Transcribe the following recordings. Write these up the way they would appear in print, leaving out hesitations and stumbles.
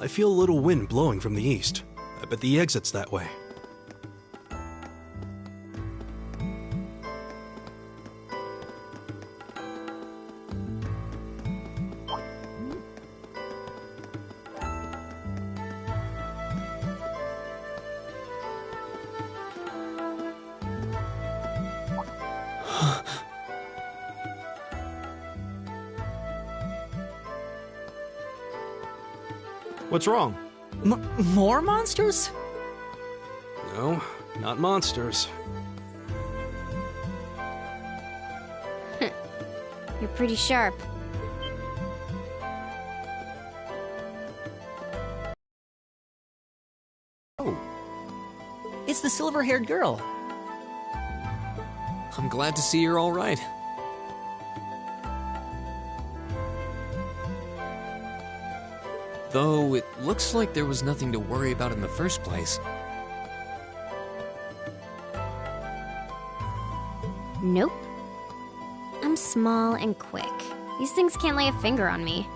I feel a little wind blowing from the east. I bet the exit's that way. What's wrong? More monsters? No, not monsters. You're pretty sharp. Oh. It's the silver-haired girl. I'm glad to see you're all right. Though it looks like there was nothing to worry about in the first place. Nope. I'm small and quick. These things can't lay a finger on me.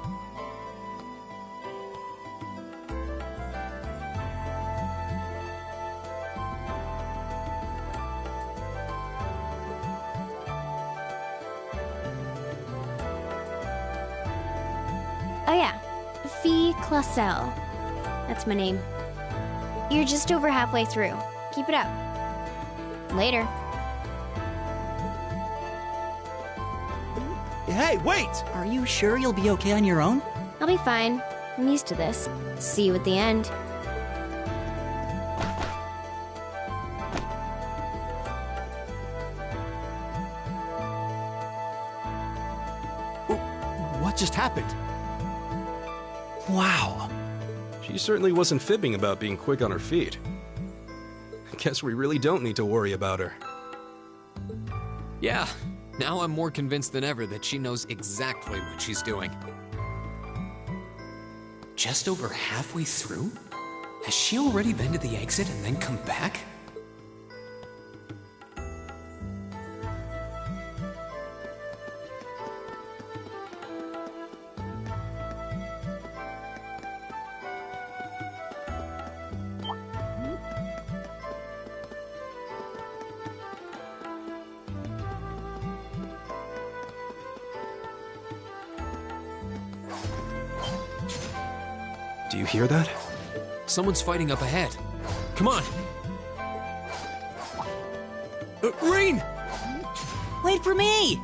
Oh yeah, Fee Clausel. That's my name. You're just over halfway through. Keep it up. Later. Hey, wait! Are you sure you'll be okay on your own? I'll be fine. I'm used to this. See you at the end. What just happened? Wow. She certainly wasn't fibbing about being quick on her feet. I guess we really don't need to worry about her. Yeah, now I'm more convinced than ever that she knows exactly what she's doing. Just over halfway through? Has she already been to the exit and then come back? Do you hear that? Someone's fighting up ahead. Come on! Rain! Wait for me!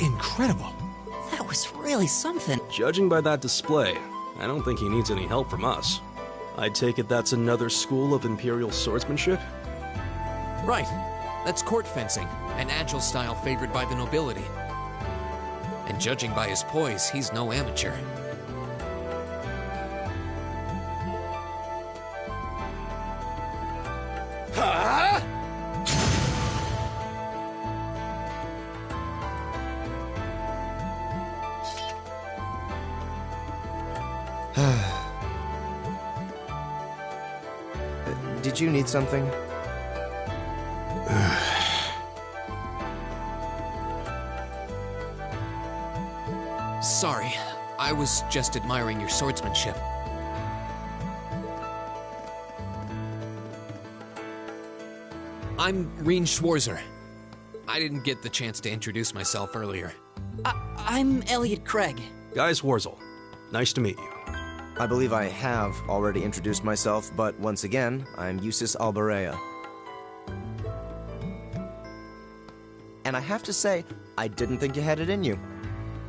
Incredible. That was really something. Judging by that display, I don't think he needs any help from us. I take it that's another school of Imperial swordsmanship? Right. That's court fencing, an agile style favored by the nobility. And judging by his poise, he's no amateur. Did you need something? Sorry, I was just admiring your swordsmanship. I'm Reen Schwarzer. I didn't get the chance to introduce myself earlier. I'm Elliot Craig. Guy Swarzel. Nice to meet you. I believe I have already introduced myself, but once again, I'm Yusis Albarea. And I have to say, I didn't think you had it in you.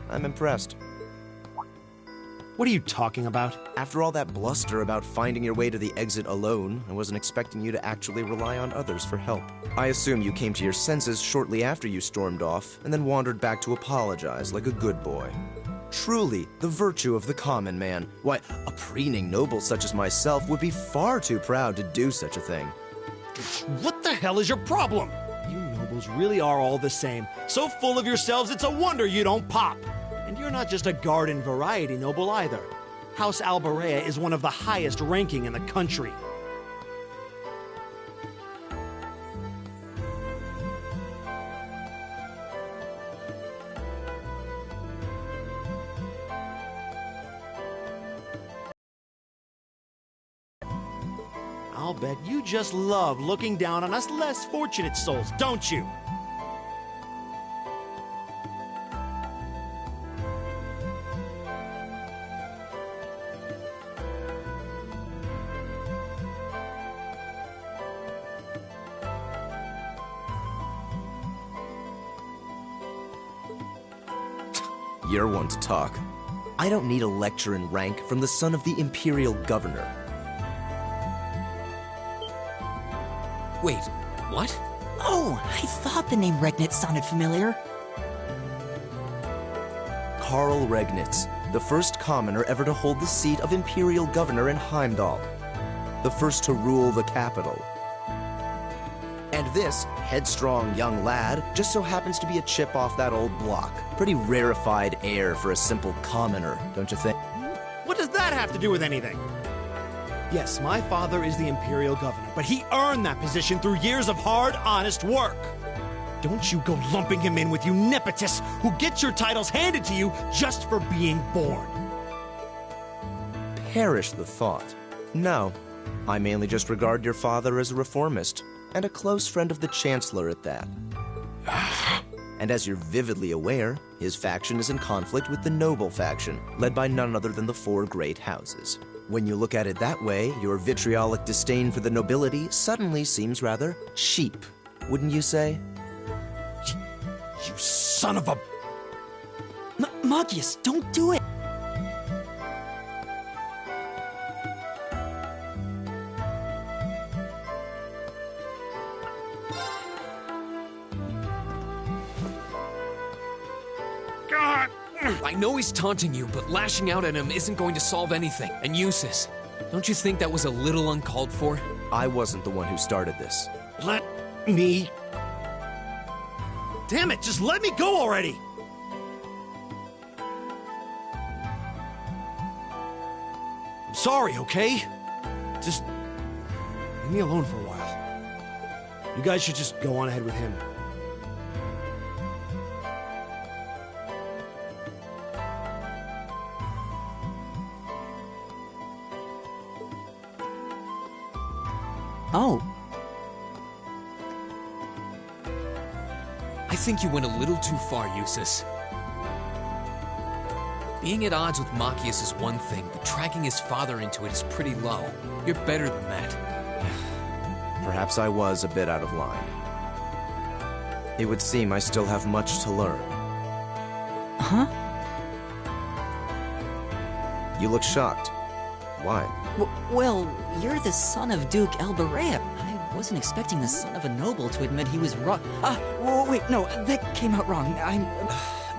I'm impressed. What are you talking about? After all that bluster about finding your way to the exit alone, I wasn't expecting you to actually rely on others for help. I assume you came to your senses shortly after you stormed off, and then wandered back to apologize like a good boy. Truly, the virtue of the common man. Why, a preening noble such as myself would be far too proud to do such a thing. What the hell is your problem? You nobles really are all the same. So full of yourselves, it's a wonder you don't pop. And you're not just a garden variety noble either. House Albarea is one of the highest ranking in the country. I'll bet you just love looking down on us less fortunate souls, don't you? You're one to talk. I don't need a lecture in rank from the son of the Imperial Governor. Wait, what? Oh, I thought the name Regnitz sounded familiar. Karl Regnitz, the first commoner ever to hold the seat of Imperial Governor in Heimdall. The first to rule the capital. And this headstrong young lad just so happens to be a chip off that old block. Pretty rarefied air for a simple commoner, don't you think? What does that have to do with anything? Yes, my father is the Imperial Governor, but he earned that position through years of hard, honest work. Don't you go lumping him in with you nepotists who get your titles handed to you just for being born. Perish the thought. No, I mainly just regard your father as a reformist, and a close friend of the Chancellor at that. And as you're vividly aware, his faction is in conflict with the noble faction, led by none other than the four great houses. When you look at it that way, your vitriolic disdain for the nobility suddenly seems rather cheap, wouldn't you say? You son of a... Magius, don't do it! I know he's taunting you, but lashing out at him isn't going to solve anything. And Yusis, don't you think that was a little uncalled for? I wasn't the one who started this. Let me... Damn it, just let me go already! I'm sorry, okay? Just... leave me alone for a while. You guys should just go on ahead with him. Oh. I think you went a little too far, Yusis. Being at odds with Machias is one thing, but dragging his father into it is pretty low. You're better than that. Perhaps I was a bit out of line. It would seem I still have much to learn. Huh? You look shocked. Why? Well, you're the son of Duke Elberea. I wasn't expecting the son of a noble to admit he was wrong. Wait, no, that came out wrong.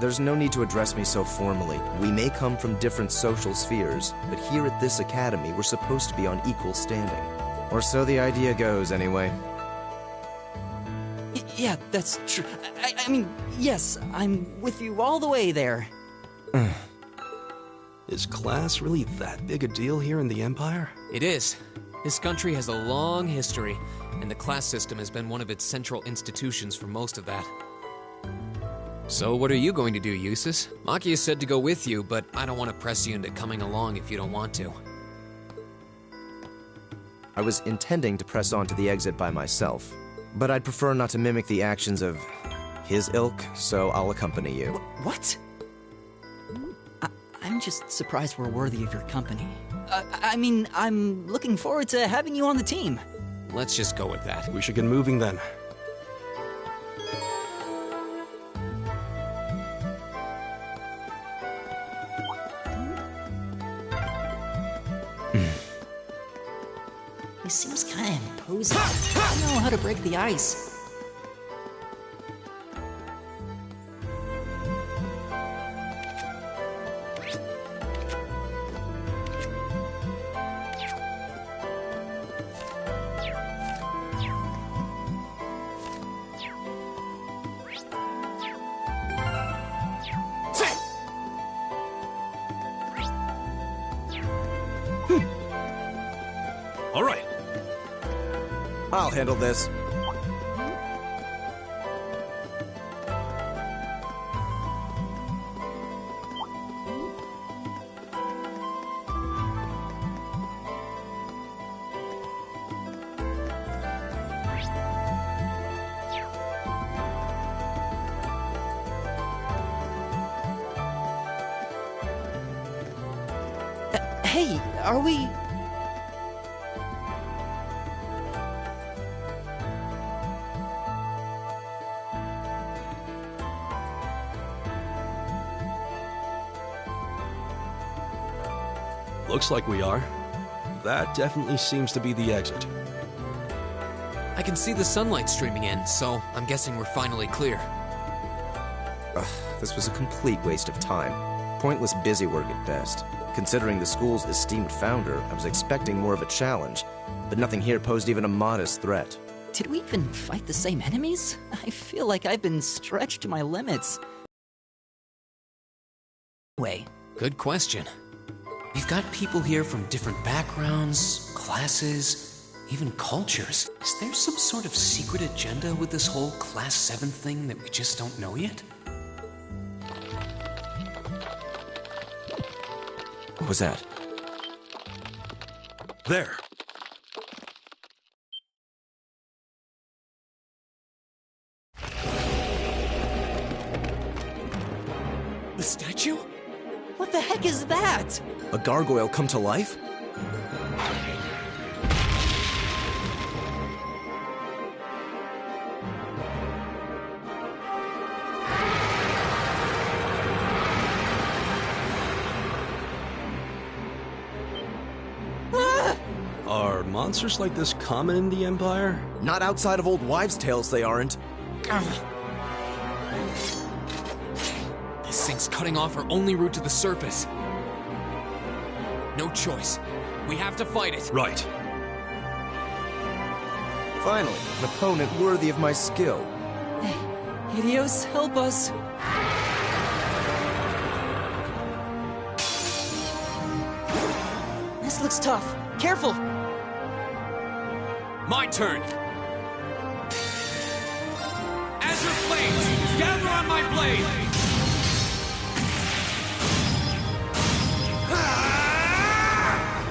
There's no need to address me so formally. We may come from different social spheres, but here at this academy, we're supposed to be on equal standing. Or so the idea goes, anyway. Yeah, that's true. I mean, yes, I'm with you all the way there. Is class really that big a deal here in the Empire? It is. This country has a long history, and the class system has been one of its central institutions for most of that. So what are you going to do, Eustace? Makia said to go with you, but I don't want to press you into coming along if you don't want to. I was intending to press on to the exit by myself, but I'd prefer not to mimic the actions of his ilk, so I'll accompany you. What? I'm just surprised we're worthy of your company. I mean, I'm looking forward to having you on the team. Let's just go with that. We should get moving then. He seems kind of imposing. I don't know how to break the ice. All right. I'll handle this. Hey, are we... Looks like we are. That definitely seems to be the exit. I can see the sunlight streaming in, so I'm guessing we're finally clear. This was a complete waste of time. Pointless busywork at best. Considering the school's esteemed founder, I was expecting more of a challenge, but nothing here posed even a modest threat. Did we even fight the same enemies? I feel like I've been stretched to my limits. Wait. Good question. You've got people here from different backgrounds, classes, even cultures. Is there some sort of secret agenda with this whole Class 7 thing that we just don't know yet? What was that? There. The statue? What the heck is that? A gargoyle come to life? Are monsters like this common in the Empire? Not outside of old wives' tales, they aren't. This thing's cutting off our only route to the surface. No choice. We have to fight it. Right. Finally, an opponent worthy of my skill. Hideos, help us. This looks tough. Careful! My turn! Azure Flames, gather on my blade!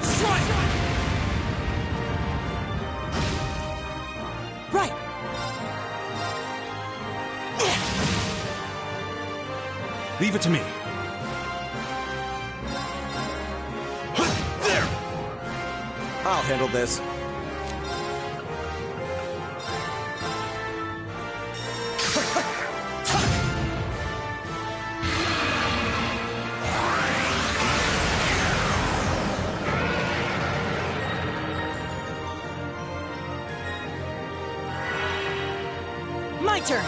Strike! Right! Leave it to me. There! I'll handle this. turn.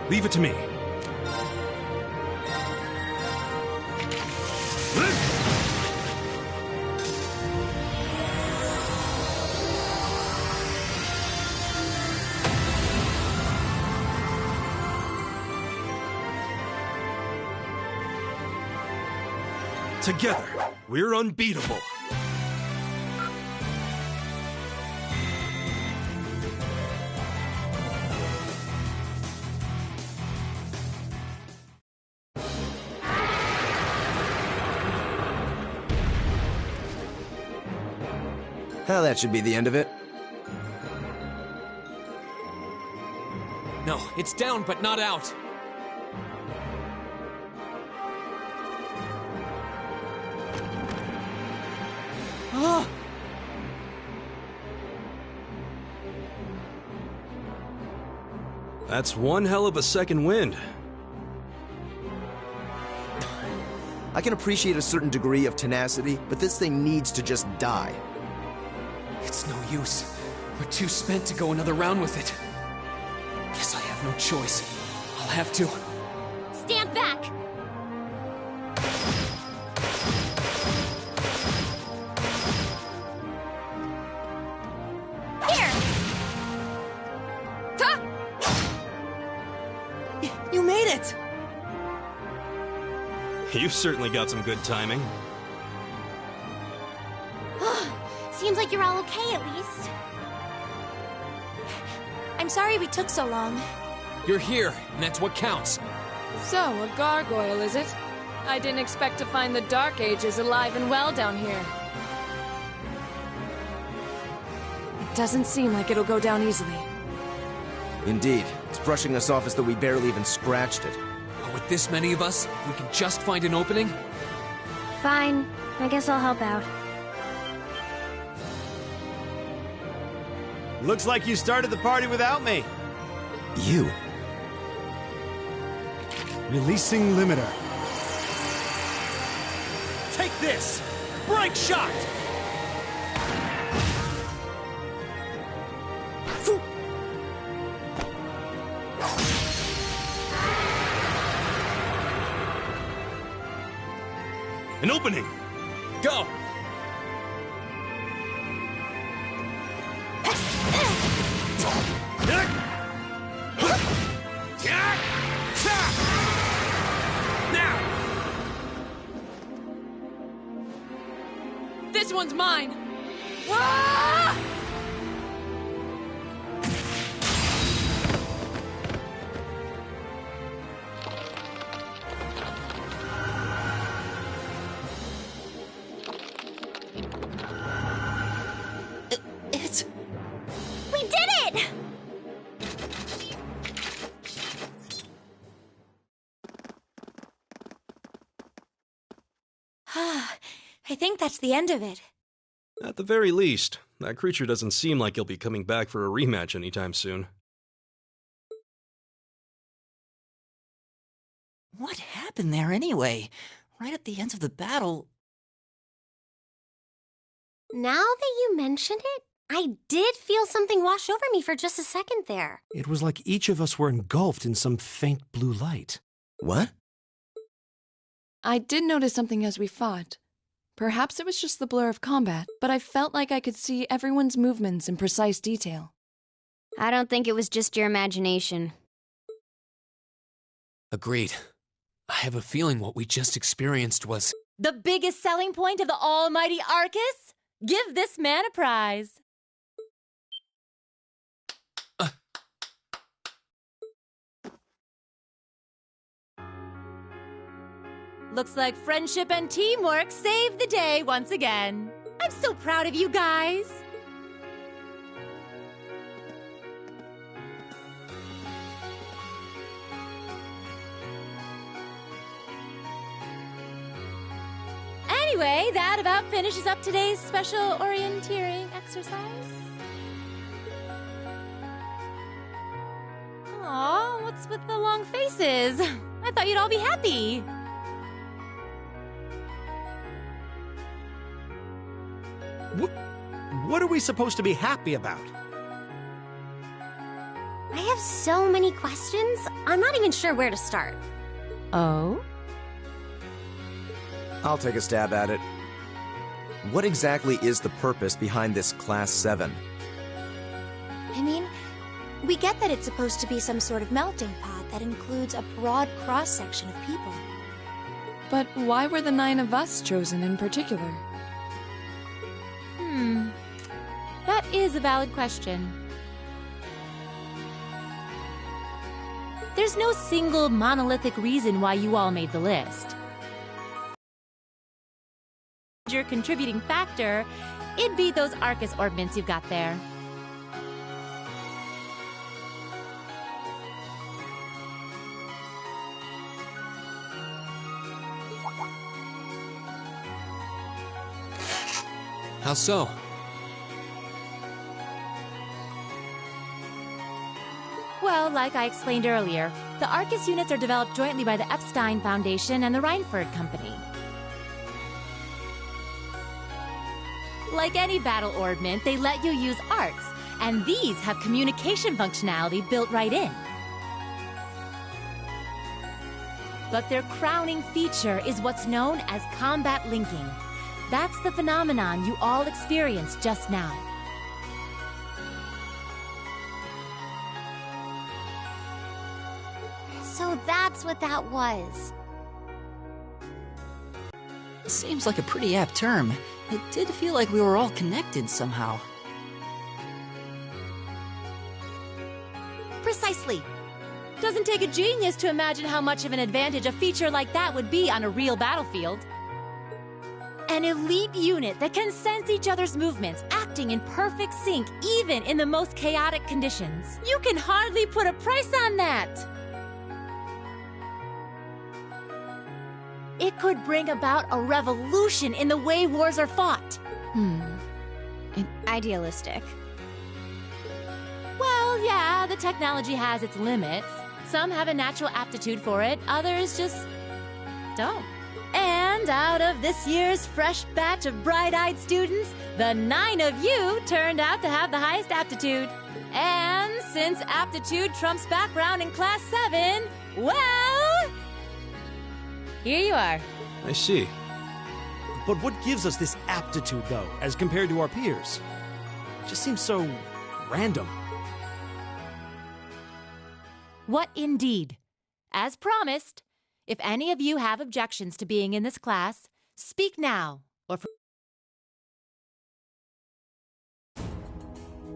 Leave it to me. Together, we're unbeatable. Well, that should be the end of it. No, it's down but not out. That's one hell of a second wind. I can appreciate a certain degree of tenacity, but this thing needs to just die. It's no use. We're too spent to go another round with it. Guess I have no choice. I'll have to. Stand back! Here! Ta! You made it! You've certainly got some good timing. Seems like you're all okay, at least. I'm sorry we took so long. You're here, and that's what counts. So, a gargoyle, is it? I didn't expect to find the Dark Ages alive and well down here. It doesn't seem like it'll go down easily. Indeed, it's brushing us off as though we barely even scratched it. But with this many of us, we can just find an opening? Fine. I guess I'll help out. Looks like you started the party without me. You? Releasing limiter. Take this! Break shot! An opening! Go! This one's mine! Ah! It's... We did it! I think that's the end of it. At the very least, that creature doesn't seem like he'll be coming back for a rematch anytime soon. What happened there anyway? Right at the end of the battle... Now that you mention it, I did feel something wash over me for just a second there. It was like each of us were engulfed in some faint blue light. What? I did notice something as we fought. Perhaps it was just the blur of combat, but I felt like I could see everyone's movements in precise detail. I don't think it was just your imagination. Agreed. I have a feeling what we just experienced was... The biggest selling point of the almighty Arcus? Give this man a prize. Looks like friendship and teamwork saved the day once again. I'm so proud of you guys. Anyway, that about finishes up today's special orienteering exercise. Aw, what's with the long faces? I thought you'd all be happy. What are we supposed to be happy about? so many questions, I'm not even sure where to start. Oh? I'll take a stab at it. What exactly is the purpose behind this Class 7? I mean, we get that it's supposed to be some sort of melting pot that includes a broad cross-section of people. But why were the 9 of us chosen in particular? That is a valid question. There's no single monolithic reason why you all made the list. Your contributing factor, it'd be those Arcus orbments you've got there. How so? Well, like I explained earlier, the Arcus units are developed jointly by the Epstein Foundation and the Reinford Company. Like any battle orbment, they let you use arcs, and these have communication functionality built right in. But their crowning feature is what's known as combat linking. That's the phenomenon you all experienced just now. So that's what that was. Seems like a pretty apt term. It did feel like we were all connected somehow. Precisely. Doesn't take a genius to imagine how much of an advantage a feature like that would be on a real battlefield. An elite unit that can sense each other's movements, acting in perfect sync even in the most chaotic conditions. You can hardly put a price on that! It could bring about a revolution in the way wars are fought. Idealistic. Well, yeah, the technology has its limits. Some have a natural aptitude for it, others just don't. And out of this year's fresh batch of bright-eyed students, the 9 of you turned out to have the highest aptitude. And since aptitude trumps background in Class 7, well, here you are. I see. But what gives us this aptitude, though, as compared to our peers? It just seems so random. What indeed? As promised, if any of you have objections to being in this class, speak now, or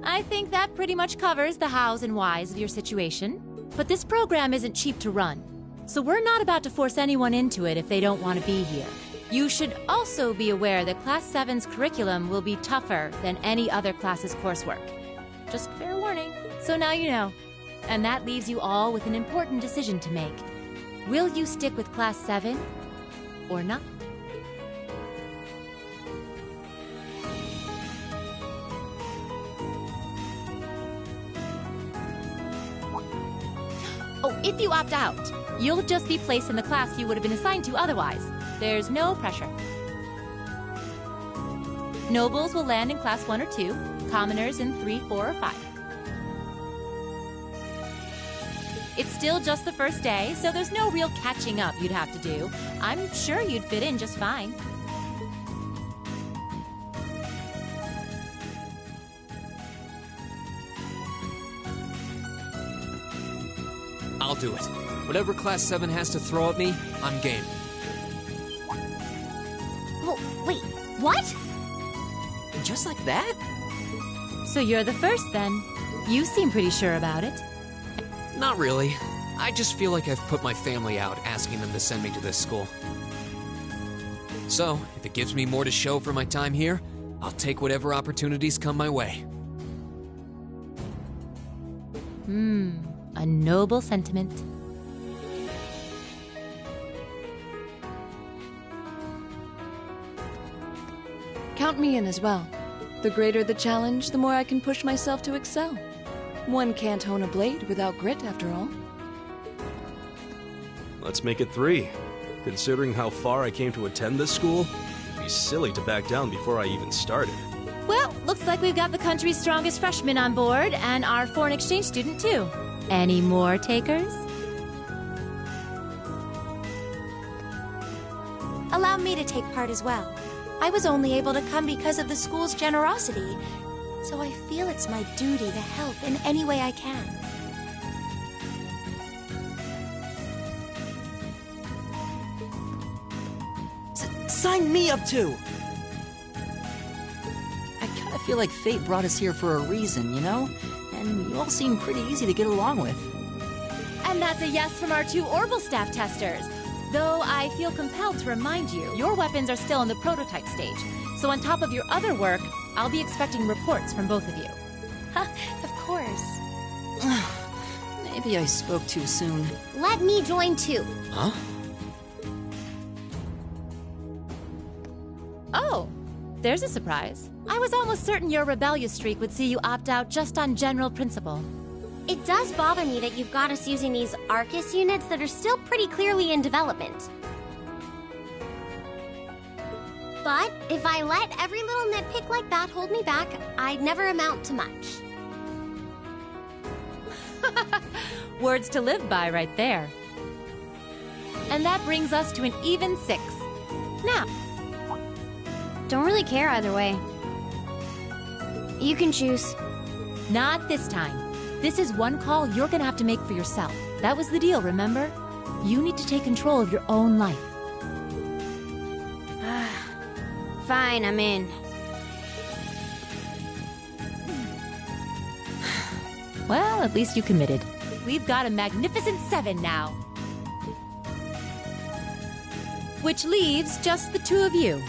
I think that pretty much covers the hows and whys of your situation. But this program isn't cheap to run, so we're not about to force anyone into it if they don't want to be here. You should also be aware that Class 7's curriculum will be tougher than any other class's coursework. Just fair warning. So now you know. And that leaves you all with an important decision to make. Will you stick with Class 7 or not? Oh, if you opt out, you'll just be placed in the class you would have been assigned to otherwise. There's no pressure. Nobles will land in Class 1 or 2, commoners in 3, 4, or 5. It's still just the first day, so there's no real catching up you'd have to do. I'm sure you'd fit in just fine. I'll do it. Whatever Class 7 has to throw at me, I'm game. Oh, wait, what? Just like that? So you're the first then. You seem pretty sure about it. Not really. I just feel like I've put my family out asking them to send me to this school. So, if it gives me more to show for my time here, I'll take whatever opportunities come my way. A noble sentiment. Count me in as well. The greater the challenge, the more I can push myself to excel. One can't hone a blade without grit, after all. Let's make it 3. Considering how far I came to attend this school, it'd be silly to back down before I even started. Well, looks like we've got the country's strongest freshman on board, and our foreign exchange student, too. Any more takers? Allow me to take part as well. I was only able to come because of the school's generosity, so I feel it's my duty to help in any way I can. Sign me up too! I kinda feel like fate brought us here for a reason, you know? And you all seem pretty easy to get along with. And that's a yes from our 2 Orbital staff testers. Though I feel compelled to remind you, your weapons are still in the prototype stage. So on top of your other work, I'll be expecting reports from both of you. Of course. Maybe I spoke too soon. Let me join too. Huh? Oh, there's a surprise. I was almost certain your rebellious streak would see you opt out just on general principle. It does bother me that you've got us using these Arcus units that are still pretty clearly in development. But if I let every little nitpick like that hold me back, I'd never amount to much. Words to live by right there. And that brings us to an even 6. Now, Don't really care either way. You can choose. not this time. This is one call you're gonna have to make for yourself. That was the deal, remember? You need to take control of your own life. Fine, I'm in. Well, at least you committed. We've got a magnificent 7 now. Which leaves just the 2 of you.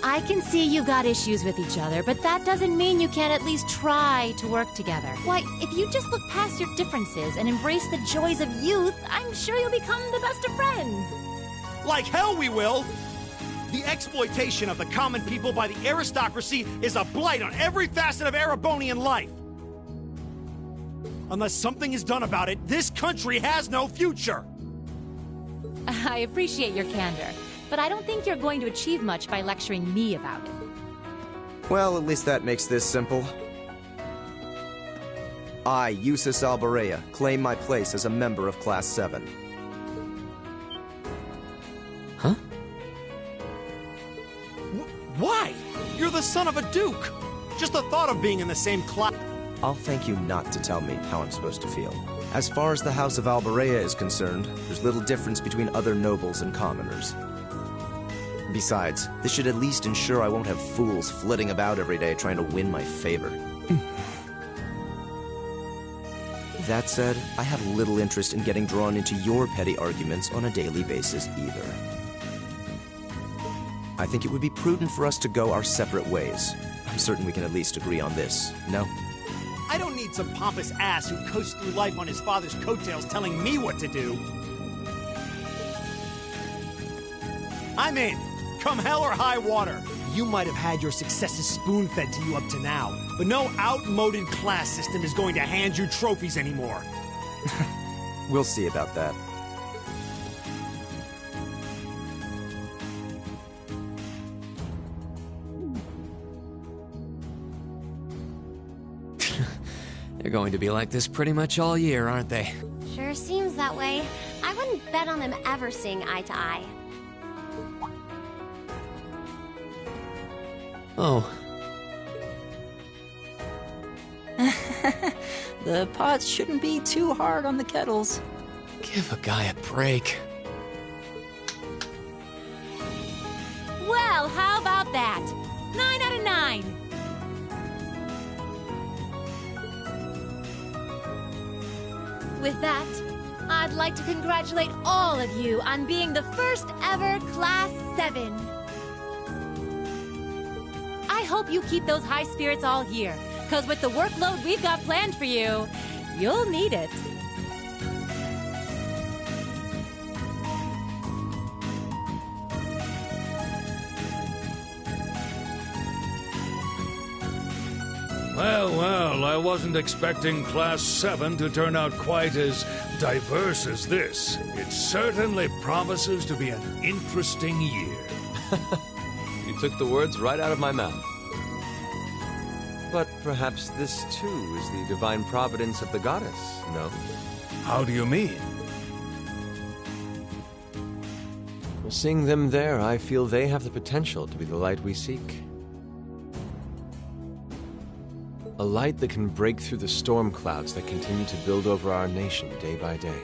I can see you've got issues with each other, but that doesn't mean you can't at least try to work together. Why, if you just look past your differences and embrace the joys of youth, I'm sure you'll become the best of friends. Like hell we will! The exploitation of the common people by the aristocracy is a blight on every facet of Erebonian life. Unless something is done about it, this country has no future! I appreciate your candor, but I don't think you're going to achieve much by lecturing me about it. Well, at least that makes this simple. I, Eustace Alberea, claim my place as a member of Class 7. Huh? Why? You're the son of a duke! Just the thought of being in the same class... I'll thank you not to tell me how I'm supposed to feel. As far as the House of Alberea is concerned, there's little difference between other nobles and commoners. Besides, this should at least ensure I won't have fools flitting about every day trying to win my favor. That said, I have little interest in getting drawn into your petty arguments on a daily basis either. I think it would be prudent for us to go our separate ways. I'm certain we can at least agree on this, no? I don't need some pompous ass who coasts through life on his father's coattails telling me what to do. I'm in. Come hell or high water. You might have had your successes spoon-fed to you up to now, but no outmoded class system is going to hand you trophies anymore. We'll see about that. They're going to be like this pretty much all year, aren't they? Sure seems that way. I wouldn't bet on them ever seeing eye to eye. Oh. The pots shouldn't be too hard on the kettles. Give a guy a break. Well, how about that? 9 out of 9. With that, I'd like to congratulate all of you on being the first ever Class 7. I hope you keep those high spirits all year, because with the workload we've got planned for you, you'll need it. Well, I wasn't expecting Class 7 to turn out quite as diverse as this. It certainly promises to be an interesting year. It took the words right out of my mouth. But perhaps this too is the divine providence of the goddess, no? How do you mean? Well, seeing them there, I feel they have the potential to be the light we seek. A light that can break through the storm clouds that continue to build over our nation day by day.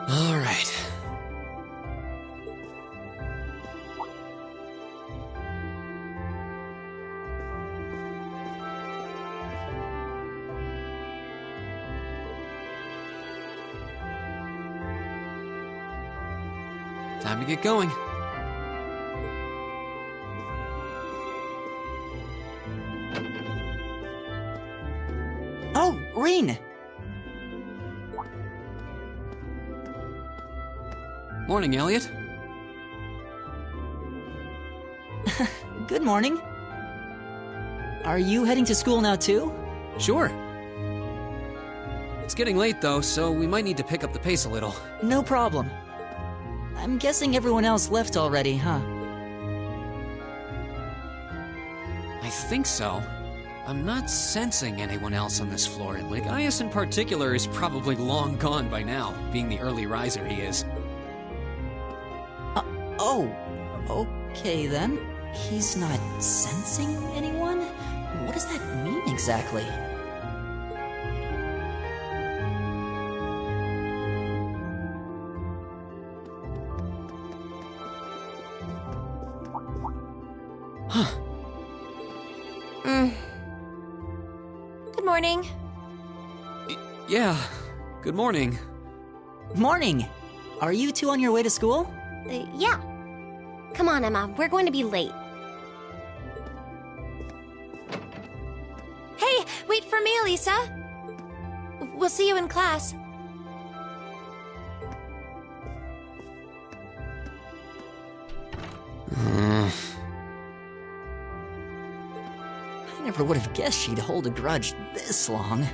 All right. Time to get going. Oh, Rean! Morning, Elliot. Good morning. Are you heading to school now, too? Sure. It's getting late, though, so we might need to pick up the pace a little. No problem. I'm guessing everyone else left already, huh? I think so. I'm not sensing anyone else on this floor. Like, Gaius in particular is probably long gone by now, being the early riser he is. Oh, okay then. He's not sensing anyone? What does that mean exactly? Huh. Good morning. Yeah, good morning. Morning! Are you two on your way to school? Yeah. Come on, Emma. We're going to be late. Hey, wait for me, Elisa. We'll see you in class. I never would have guessed she'd hold a grudge this long.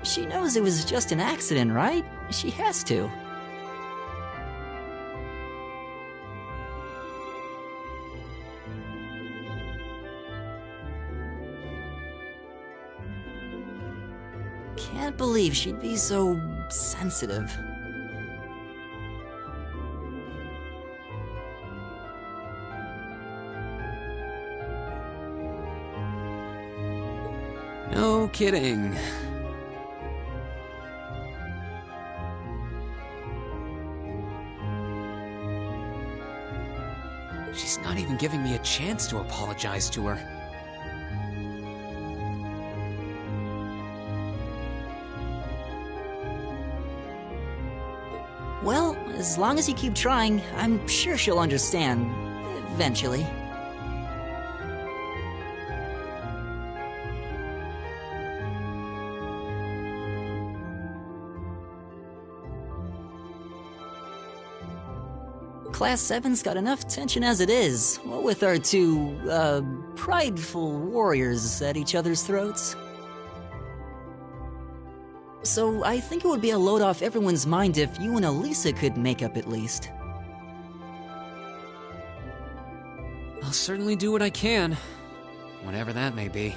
She knows it was just an accident, right? She has to. Can't believe she'd be so sensitive. No kidding. She's not even giving me a chance to apologize to her. Well, as long as you keep trying, I'm sure she'll understand. Eventually. Class 7's got enough tension as it is, what with our two, prideful warriors at each other's throats. So I think it would be a load off everyone's mind if you and Elisa could make up at least. I'll certainly do what I can, whatever that may be.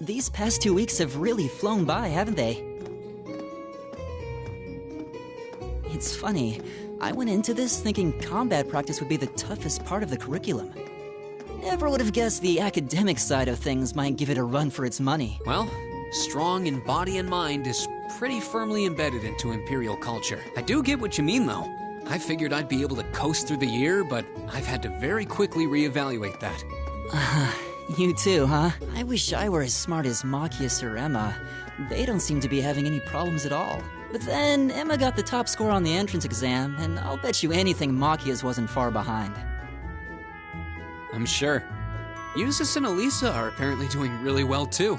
These past 2 weeks have really flown by, haven't they? It's funny, I went into this thinking combat practice would be the toughest part of the curriculum. Never would have guessed the academic side of things might give it a run for its money. Well, strong in body and mind is pretty firmly embedded into Imperial culture. I do get what you mean, though. I figured I'd be able to coast through the year, but I've had to very quickly reevaluate that. You too, huh? I wish I were as smart as Machias or Emma. They don't seem to be having any problems at all. But then, Emma got the top score on the entrance exam, and I'll bet you anything Machias wasn't far behind. I'm sure. Eustace and Elisa are apparently doing really well too.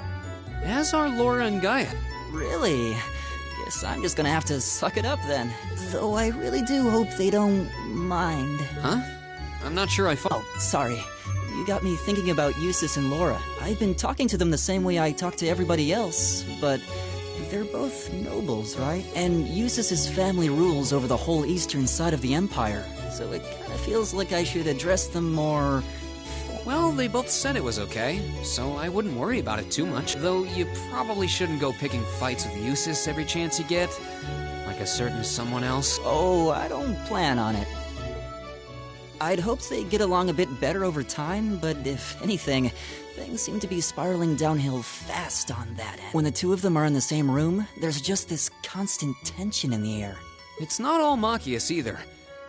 As are Laura and Gaia. Really? Guess I'm just gonna have to suck it up then. Though I really do hope they don't mind. Huh? I'm not sure I Oh, sorry. You got me thinking about Eustace and Laura. I've been talking to them the same way I talk to everybody else, but they're both nobles, right? And Eustace's family rules over the whole eastern side of the Empire, so it kinda feels like I should address them more... Well, they both said it was okay, so I wouldn't worry about it too much. Though you probably shouldn't go picking fights with Eustace every chance you get, like a certain someone else. Oh, I don't plan on it. I'd hoped they'd get along a bit better over time, but if anything, things seem to be spiraling downhill fast on that end. When the two of them are in the same room, there's just this constant tension in the air. It's not all Machias either.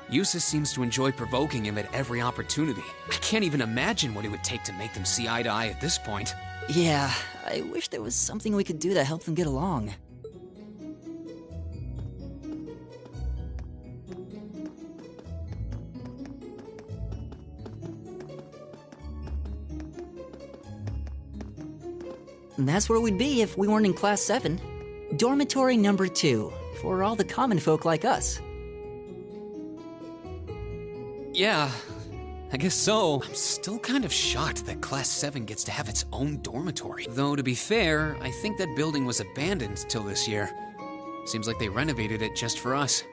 Eustace seems to enjoy provoking him at every opportunity. I can't even imagine what it would take to make them see eye to eye at this point. Yeah, I wish there was something we could do to help them get along. And that's where we'd be if we weren't in Class 7. Dormitory number 2, for all the common folk like us. Yeah, I guess so. I'm still kind of shocked that Class 7 gets to have its own dormitory. Though, to be fair, I think that building was abandoned till this year. Seems like they renovated it just for us.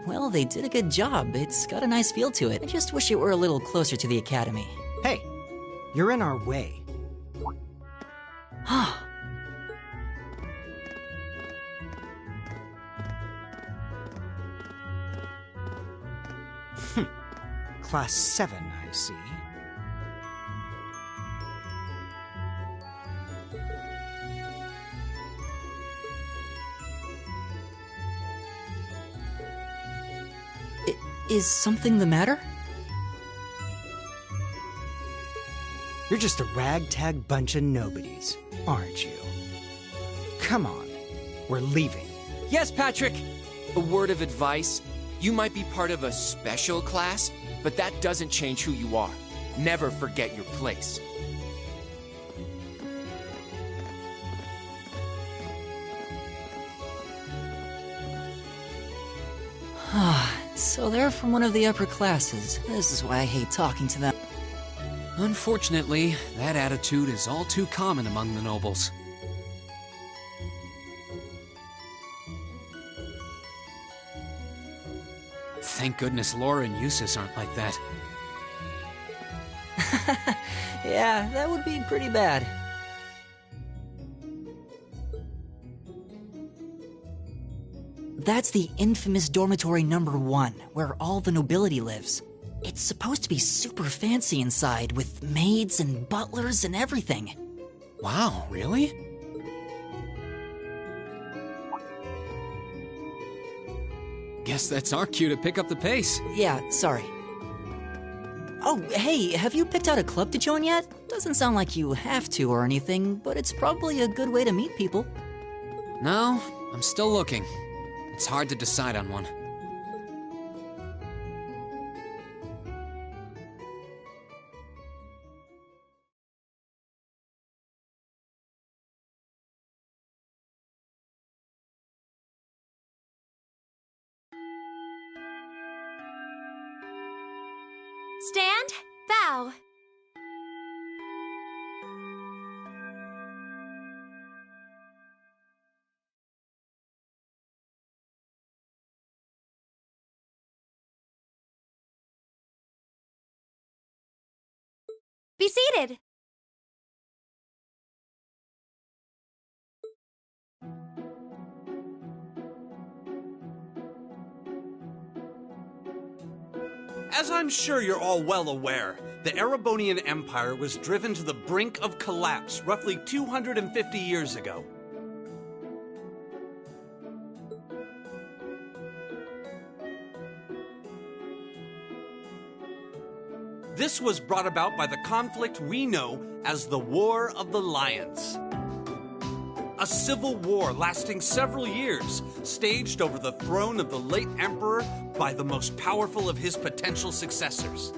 Well, they did a good job. It's got a nice feel to it. I just wish it were a little closer to the academy. Hey, you're in our way. Class 7, I see. Is something the matter? You're just a ragtag bunch of nobodies, aren't you? Come on, we're leaving. Yes, Patrick! A word of advice. You might be part of a special class, but that doesn't change who you are. Never forget your place. So they're from one of the upper classes. This is why I hate talking to them. Unfortunately, that attitude is all too common among the nobles. Thank goodness Laura and Eustace aren't like that. Yeah, that would be pretty bad. That's the infamous dormitory number 1, where all the nobility lives. It's supposed to be super fancy inside, with maids and butlers and everything. Wow, really? Guess that's our cue to pick up the pace. Yeah, sorry. Oh, hey, have you picked out a club to join yet? Doesn't sound like you have to or anything, but it's probably a good way to meet people. No, I'm still looking. It's hard to decide on one. Stand, bow. Be seated. As I'm sure you're all well aware, the Erebonian Empire was driven to the brink of collapse roughly 250 years ago. This was brought about by the conflict we know as the War of the Lions. A civil war lasting several years, staged over the throne of the late emperor by the most powerful of his potential successors.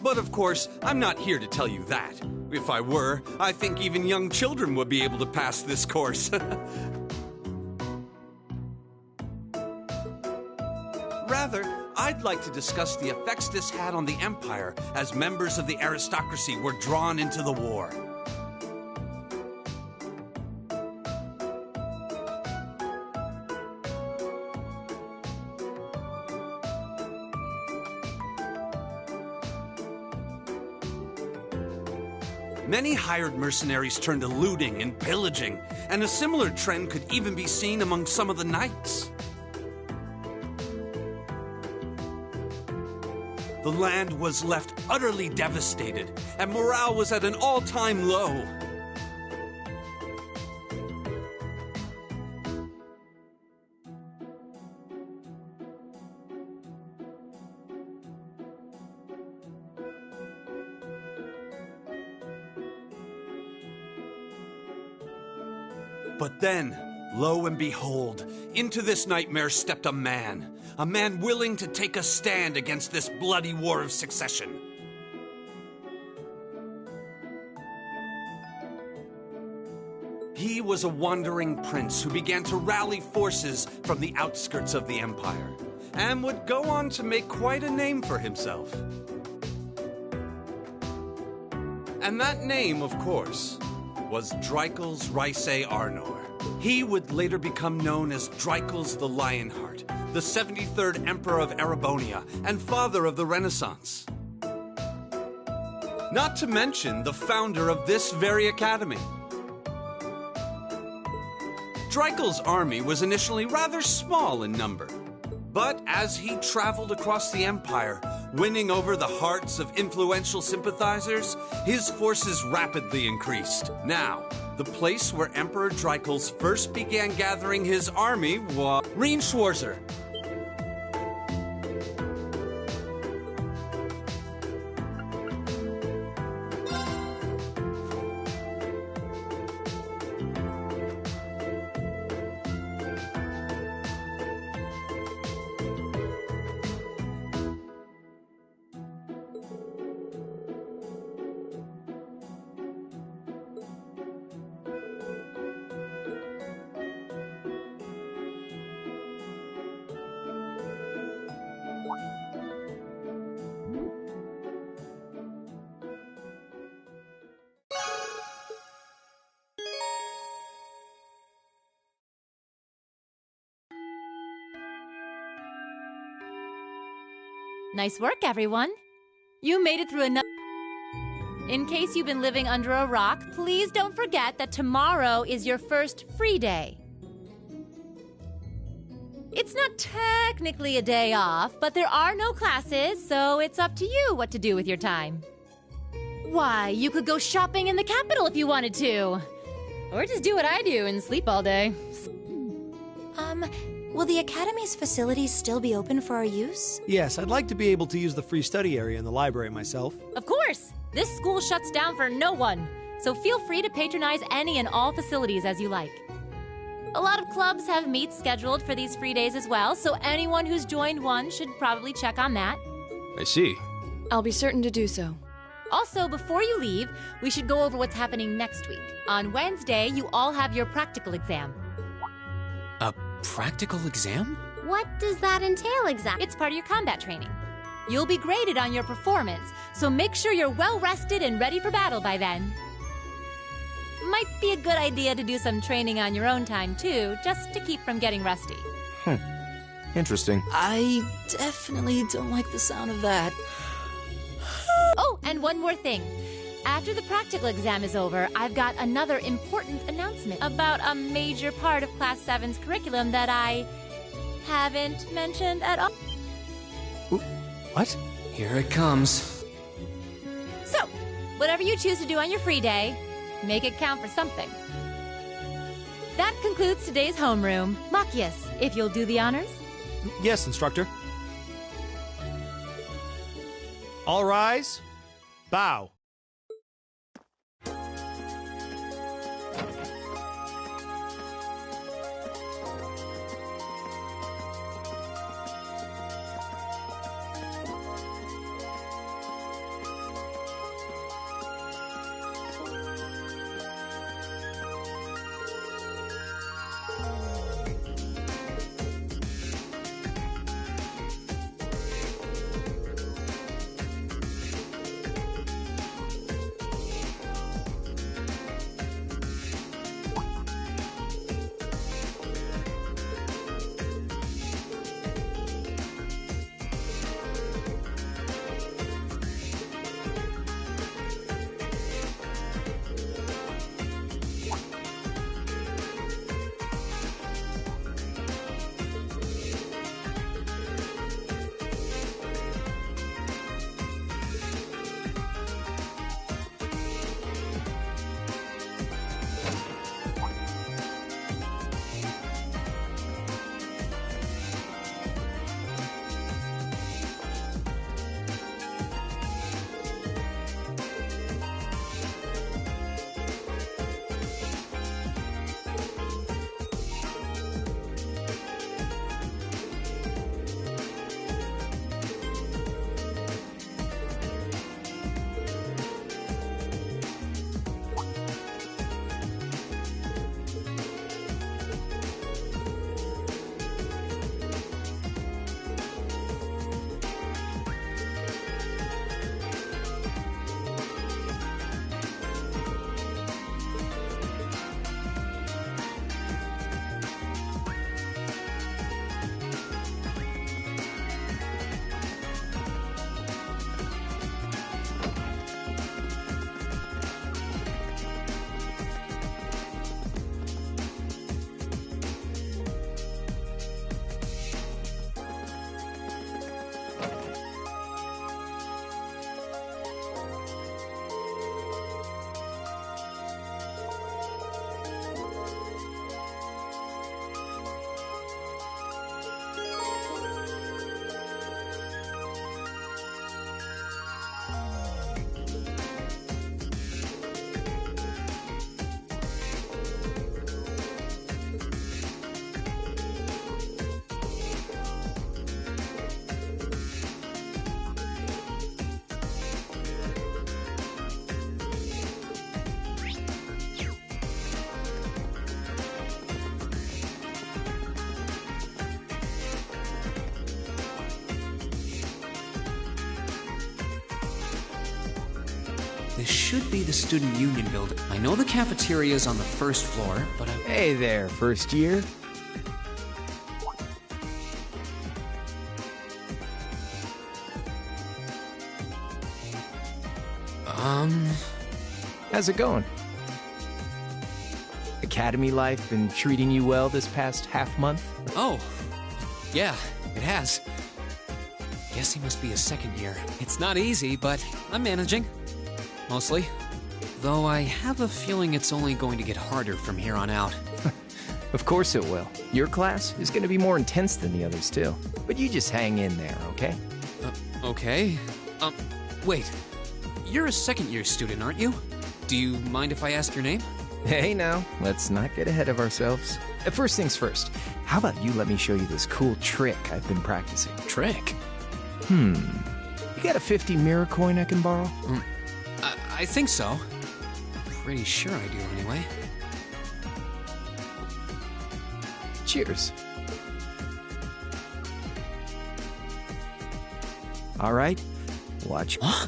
But of course, I'm not here to tell you that. If I were, I think even young children would be able to pass this course. Rather, I'd like to discuss the effects this had on the Empire as members of the aristocracy were drawn into the war. Many hired mercenaries turned to looting and pillaging, and a similar trend could even be seen among some of the knights. The land was left utterly devastated, and morale was at an all-time low. But then, lo and behold, into this nightmare stepped a man willing to take a stand against this bloody war of succession. He was a wandering prince who began to rally forces from the outskirts of the empire, and would go on to make quite a name for himself. And that name, of course, was Dreikels Rhysei Arnor. He would later become known as Dreikels the Lionheart, the 73rd Emperor of Erebonia, and father of the Renaissance. Not to mention the founder of this very academy. Dreikels' army was initially rather small in number, but as he traveled across the empire, winning over the hearts of influential sympathizers, his forces rapidly increased. Now, the place where Emperor Dreikels first began gathering his army was Rien Schwarzer. Nice work, everyone. You made it through another... In case you've been living under a rock, please don't forget that tomorrow is your first free day. It's not technically a day off, but there are no classes, so it's up to you what to do with your time. Why, you could go shopping in the capital if you wanted to. Or just do what I do and sleep all day. Will the Academy's facilities still be open for our use? Yes, I'd like to be able to use the free study area in the library myself. Of course! This school shuts down for no one, so feel free to patronize any and all facilities as you like. A lot of clubs have meets scheduled for these free days as well, so anyone who's joined one should probably check on that. I see. I'll be certain to do so. Also, before you leave, we should go over what's happening next week. On Wednesday, you all have your practical exam. A practical exam? What does that entail exactly? It's part of your combat training. You'll be graded on your performance, so make sure you're well rested and ready for battle by then. Might be a good idea to do some training on your own time, too, just to keep from getting rusty. Interesting. I definitely don't like the sound of that. Oh, and one more thing. After the practical exam is over, I've got another important announcement about a major part of Class 7's curriculum that I haven't mentioned at all. What? Here it comes. So, whatever you choose to do on your free day, make it count for something. That concludes today's homeroom. Machias, if you'll do the honors. Yes, instructor. All rise. Bow. This should be the Student Union building. I know the cafeteria is on the first floor, but Hey there, first year. How's it going? Academy life been treating you well this past half month? Oh, yeah, it has. Guess he must be a second year. It's not easy, but I'm managing. Mostly. Though I have a feeling it's only going to get harder from here on out. Of course it will. Your class is going to be more intense than the others too. But you just hang in there, okay? Okay. Wait. You're a second year student, aren't you? Do you mind if I ask your name? Hey now, let's not get ahead of ourselves. First things first, how about you let me show you this cool trick I've been practicing? Trick? You got a 50 mirror coin I can borrow? I think so. Pretty sure I do anyway. Cheers. All right, watch. Huh?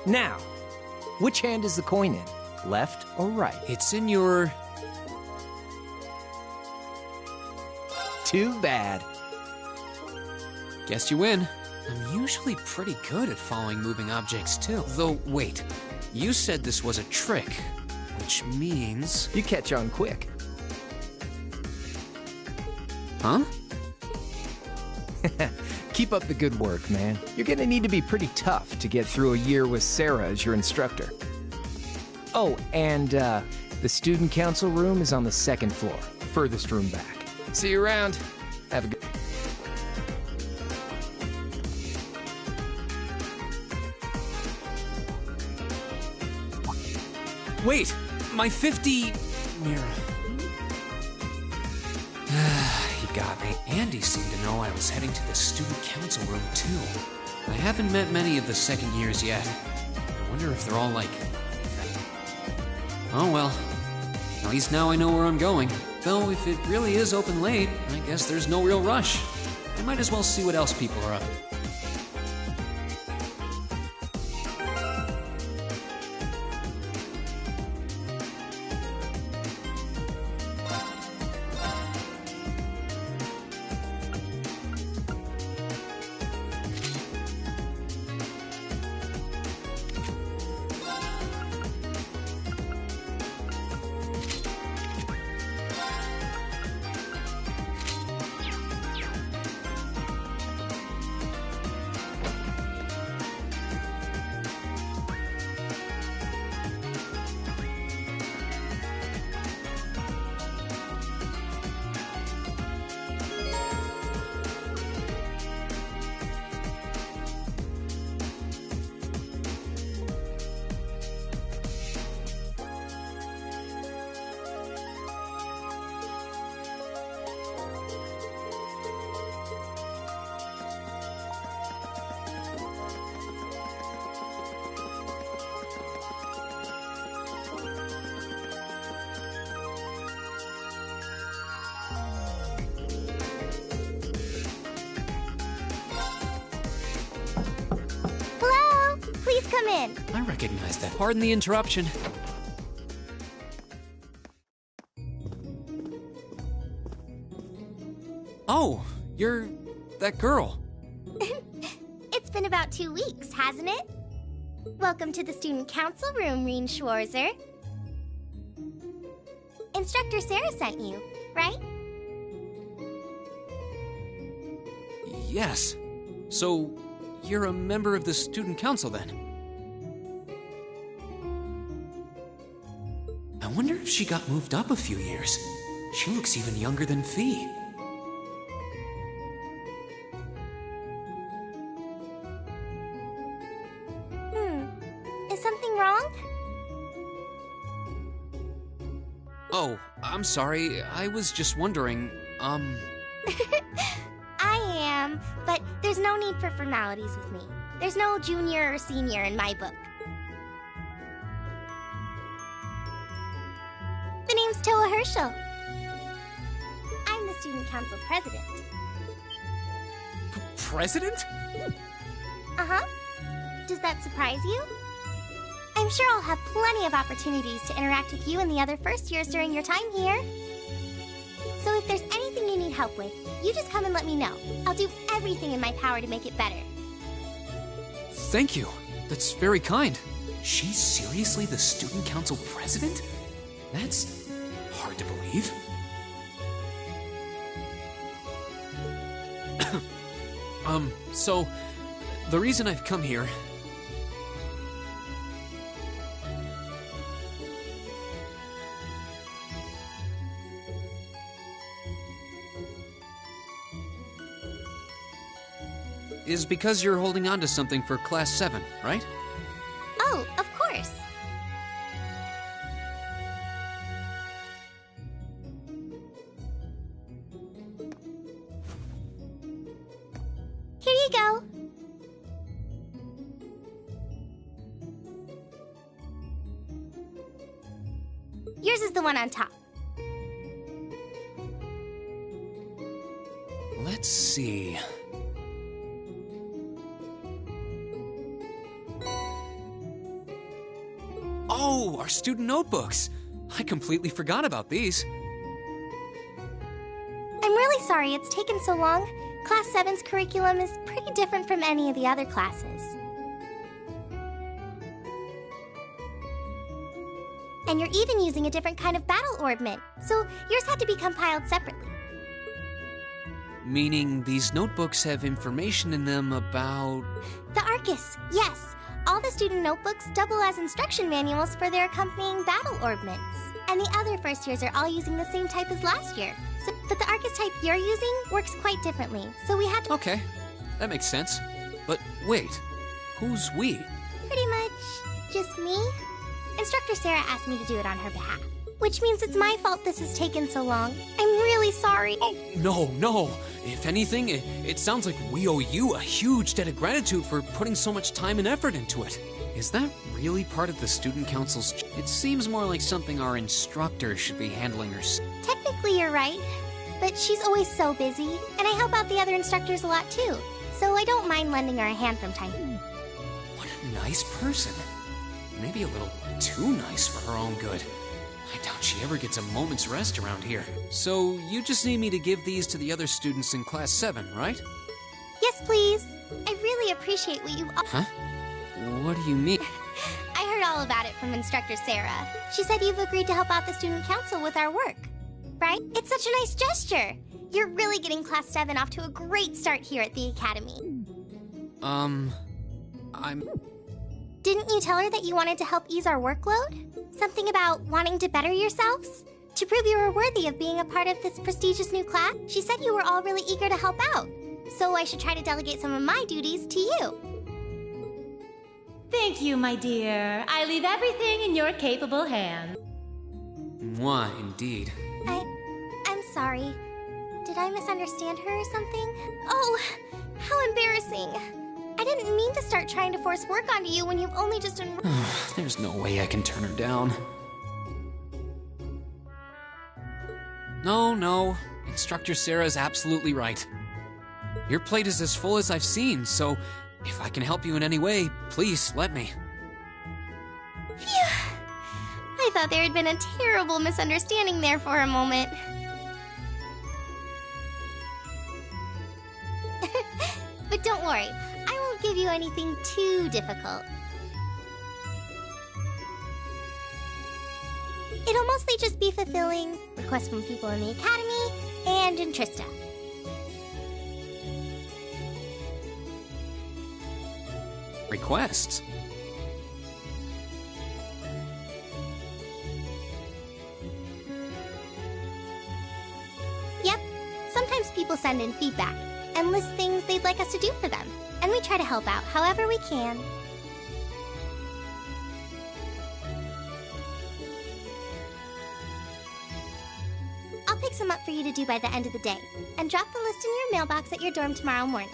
Now, which hand is the coin in? Left or right? It's in your... Too bad. Guess you win. I'm usually pretty good at following moving objects too. Though, wait. You said this was a trick, which means... You catch on quick. Huh? Keep up the good work, man. You're gonna need to be pretty tough to get through a year with Sarah as your instructor. Oh, and the student council room is on the second floor, furthest room back. See you around. Have a good... Wait! My 50... mirror. He got me. Andy seemed to know I was heading to the student council room, too. I haven't met many of the second years yet. I wonder if they're all like... Oh well. At least now I know where I'm going. Though if it really is open late, I guess there's no real rush. I might as well see what else people are up to. Please come in. I recognize that. Pardon the interruption. Oh, you're that girl. It's been about 2 weeks, hasn't it? Welcome to the student council room, Reen Schwarzer. Instructor Sarah sent you, right? Yes. So, you're a member of the student council then? I wonder if she got moved up a few years. She looks even younger than Fee. Is something wrong? Oh, I'm sorry. I was just wondering, I am, but there's no need for formalities with me. There's no junior or senior in my book. The name's Toa Herschel. I'm the student council president. President? Uh-huh. Does that surprise you? I'm sure I'll have plenty of opportunities to interact with you and the other first years during your time here. So if there's anything you need help with, you just come and let me know. I'll do everything in my power to make it better. Thank you. That's very kind. She's seriously the student council president? That's hard to believe. So, the reason I've come here... is because you're holding on to something for Class 7, right? Oh, of course. Here you go. Yours is the one on top. Let's see... Oh, our student notebooks! I completely forgot about these. I'm really sorry it's taken so long. Class 7's curriculum is pretty different from any of the other classes. And you're even using a different kind of battle orbment, so yours had to be compiled separately. Meaning these notebooks have information in them about... The Arcus, yes. All the student notebooks double as instruction manuals for their accompanying battle orbments. And the other first years are all using the same type as last year. But the Arcus type you're using works quite differently, so we had to... Okay, that makes sense. But wait, who's we? Pretty much just me. Instructor Sarah asked me to do it on her behalf. Which means it's my fault this has taken so long. I'm really sorry. Oh, no. If anything, it sounds like we owe you a huge debt of gratitude for putting so much time and effort into it. Is that really part of the student council's... It seems more like something our instructor should be handling herself. Technically, you're right. But she's always so busy, and I help out the other instructors a lot too. So I don't mind lending her a hand from time to time. What a nice person. Maybe a little too nice for her own good. I doubt she ever gets a moment's rest around here. So, you just need me to give these to the other students in Class 7, right? Yes, please. I really appreciate what you... Huh? What do you mean? I heard all about it from Instructor Sarah. She said you've agreed to help out the student council with our work. Right? It's such a nice gesture. You're really getting Class 7 off to a great start here at the Academy. Didn't you tell her that you wanted to help ease our workload? Something about wanting to better yourselves? To prove you were worthy of being a part of this prestigious new class? She said you were all really eager to help out. So I should try to delegate some of my duties to you. Thank you, my dear. I leave everything in your capable hands. Mwah, indeed. I'm sorry. Did I misunderstand her or something? Oh, how embarrassing. I didn't mean to start trying to force work onto you when you've only just enrolled. There's no way I can turn her down. No. Instructor Sarah's absolutely right. Your plate is as full as I've seen, so if I can help you in any way, please let me. Phew. I thought there had been a terrible misunderstanding there for a moment. But don't worry, I won't give you anything too difficult. It'll mostly just be fulfilling requests from people in the Academy and in Trista. Requests? Yep. Sometimes people send in feedback and list things they'd like us to do for them, and we try to help out however we can. I'll pick some up for you to do by the end of the day, and drop the list in your mailbox at your dorm tomorrow morning.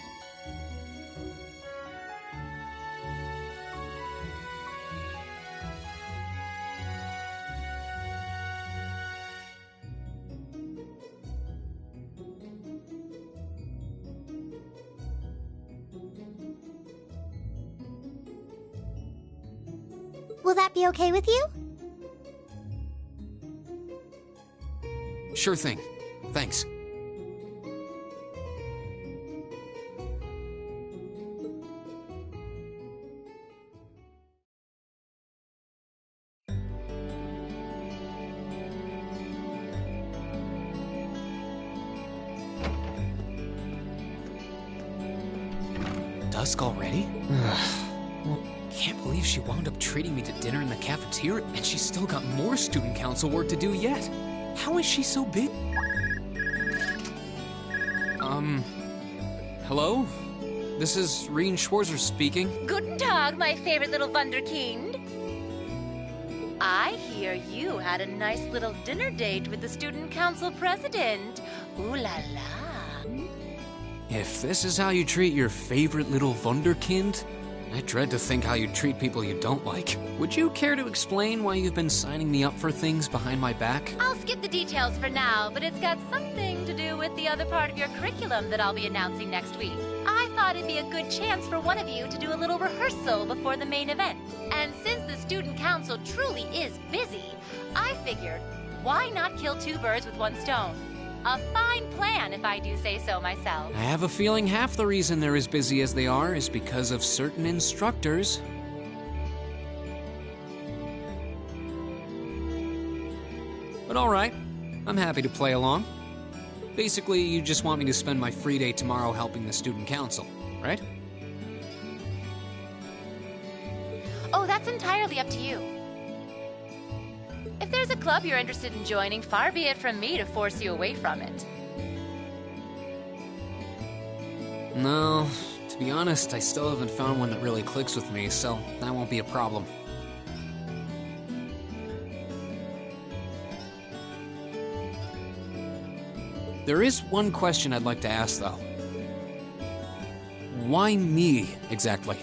Will that be okay with you? Sure thing. Thanks. Dusk already? Well, can't believe she wound up treating me to dinner in the cafeteria, and she's still got more student council work to do yet. How is she so big? Hello? This is Rien Schwarzer speaking. Guten Tag, my favorite little Wunderkind. I hear you had a nice little dinner date with the student council president. Ooh la la. If this is how you treat your favorite little Wunderkind, I dread to think how you treat people you don't like. Would you care to explain why you've been signing me up for things behind my back? I'll skip the details for now, but it's got something to do with the other part of your curriculum that I'll be announcing next week. I thought it'd be a good chance for one of you to do a little rehearsal before the main event. And since the student council truly is busy, I figured, why not kill two birds with one stone? A fine plan, if I do say so myself. I have a feeling half the reason they're as busy as they are is because of certain instructors. But alright, I'm happy to play along. Basically, you just want me to spend my free day tomorrow helping the student council, right? Oh, that's entirely up to you. If there's a club you're interested in joining, far be it from me to force you away from it. No, to be honest, I still haven't found one that really clicks with me, so that won't be a problem. There is one question I'd like to ask, though. Why me, exactly?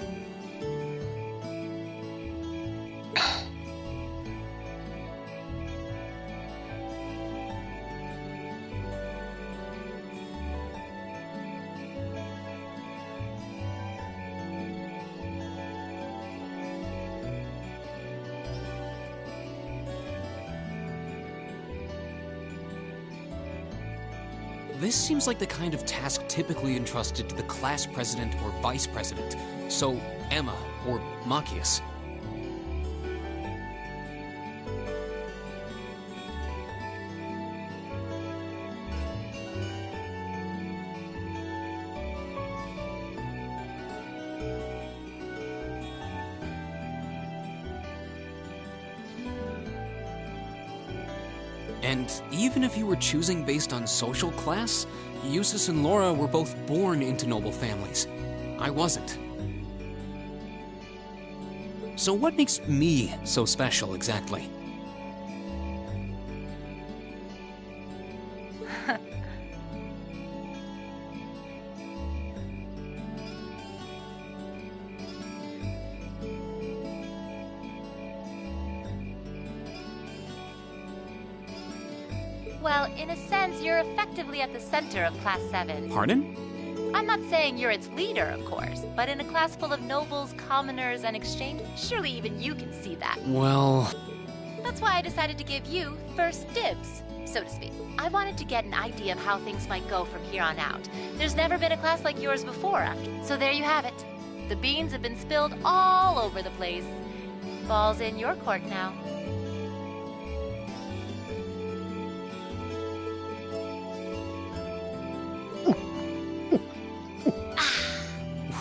This seems like the kind of task typically entrusted to the class president or vice president, so Emma or Machias. And even if you were choosing based on social class, Eustace and Laura were both born into noble families. I wasn't. So what makes me so special, exactly? Well, in a sense, you're effectively at the center of Class 7. Pardon? I'm not saying you're its leader, of course, but in a class full of nobles, commoners, and exchange, surely even you can see that. Well... That's why I decided to give you first dibs, so to speak. I wanted to get an idea of how things might go from here on out. There's never been a class like yours before, so there you have it. The beans have been spilled all over the place. Ball's in your court now.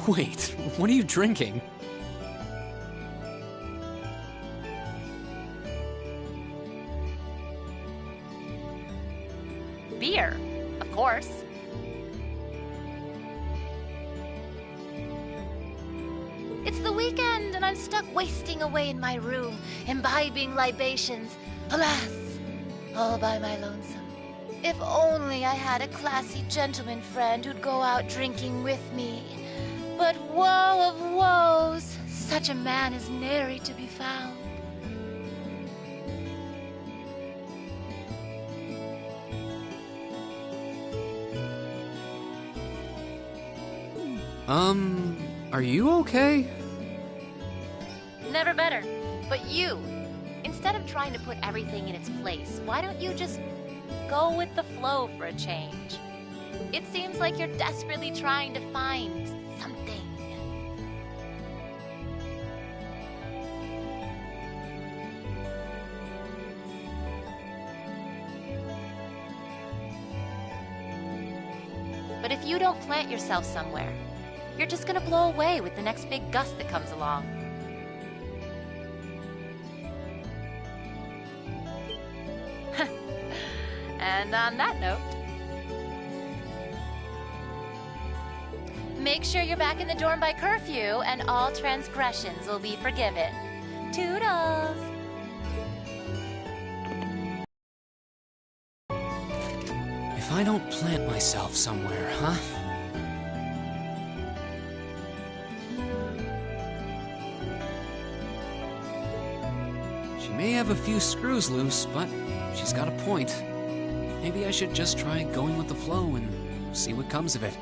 Wait, what are you drinking? Beer, of course. It's the weekend, and I'm stuck wasting away in my room, imbibing libations. Alas, all by my lonesome. If only I had a classy gentleman friend who'd go out drinking with me. But woe of woes, such a man is nary to be found. Are you okay? Never better. But you, instead of trying to put everything in its place, why don't you just go with the flow for a change? It seems like you're desperately trying to find something. But if you don't plant yourself somewhere, you're just gonna blow away with the next big gust that comes along. And on that note, make sure you're back in the dorm by curfew and all transgressions will be forgiven. Toodles! If I don't plant myself somewhere, huh? She may have a few screws loose, but she's got a point. Maybe I should just try going with the flow and see what comes of it.